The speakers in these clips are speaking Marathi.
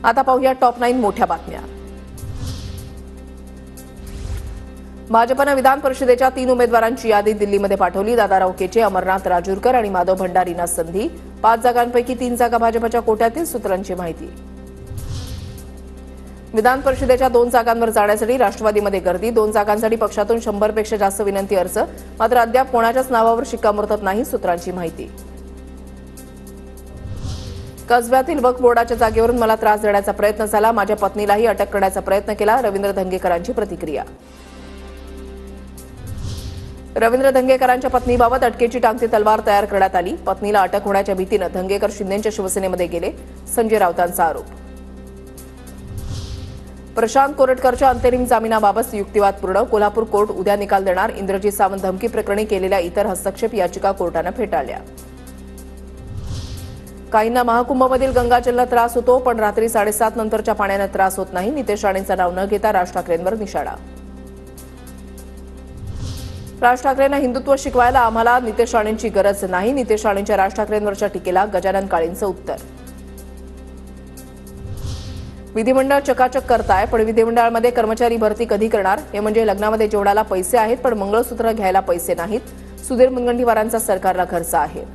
आता पाहूया टॉप 9 मोठ्या बातम्या। भाजपने विधान परिषदेच्या 3 उमेदवारांची यादी दिल्लीमध्ये पाठवली। दादाराव केचे, अमरनाथ राजूरकर आणि माधव भंडारींना संधी। 5 जागांपैकी 3 जागा भाजपच्या कोट्यातील सूत्रांची माहिती। विधान परिषदेच्या 2 जागांवर जाण्यासाठी राष्ट्रवादीमध्ये गर्दी। 2 जागांसाठी पक्षातून 100 पेक्षा जास्त विनंती अर्ज, मात्र अद्याप कोणाच्याच नावावर शिक्कामोर्तब नाही, सूत्रांची माहिती। कसब्यातील वक्फ बोर्डाच्या जागेवरून मला त्रास देण्याचा प्रयत्न झाला, माझ्या पत्नीलाही अटक करण्याचा प्रयत्न केला, रवींद्र धंगेकरांची प्रतिक्रिया। रवींद्र धंगेकरांच्या पत्नीबाबत अटकेची टांगती तलवार तयार करण्यात आली। पत्नीला अटक होण्याच्या भीतीने धंगेकर शिंदेच्या शिवसेनेमध्ये गेले, संजय राऊतांचा आरोप। प्रशांत कोरटकरच्या अंतरिम जामिनाबाबत युक्तिवाद पूर्ण, कोल्हापूर कोर्ट उद्या निकाल देणार। इंद्रजीत सावंत धमकी प्रकरणी केलेल्या इतर हस्तक्षेप याचिका कोर्टाने फेटाळल्या। काहींना महाकुंभमधील गंगाजलला त्रास होतो, पण रात्री 7:30 नंतरच्या पाण्याने त्रास होत नाही। नितेश राणेंचं नाव न घेता राज ठाकरेंवर निशाणा। राज ठाकरेंना हिंदुत्व शिकवायला आम्हाला नितेश राणेंची गरज नाही, नितेश राणेंच्या राज ठाकरेंवरच्या टीकेला गजानन काळेंचं उत्तर। विधिमंडळ चकाचक करताय, पण विधिमंडळामध्ये कर्मचारी भरती कधी करणार? हे म्हणजे लग्नामध्ये जेवणाला पैसे आहेत, पण मंगळसूत्र घ्यायला पैसे नाहीत। सुधीर मुनगंटीवारांचा सरकारला खर्च आहे।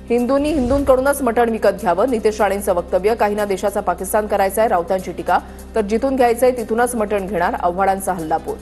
हिंदूंनी हिंदूंकडूनच मटण विकत घ्यावं, नितेश राणेंचं वक्तव्य। काहींना देशाचा पाकिस्तान करायचा आहे, राऊतांची टीका। तर जिथून घ्यायचंय तिथूनच मटण घेणार, आव्हाडांचा हल्लाबोल।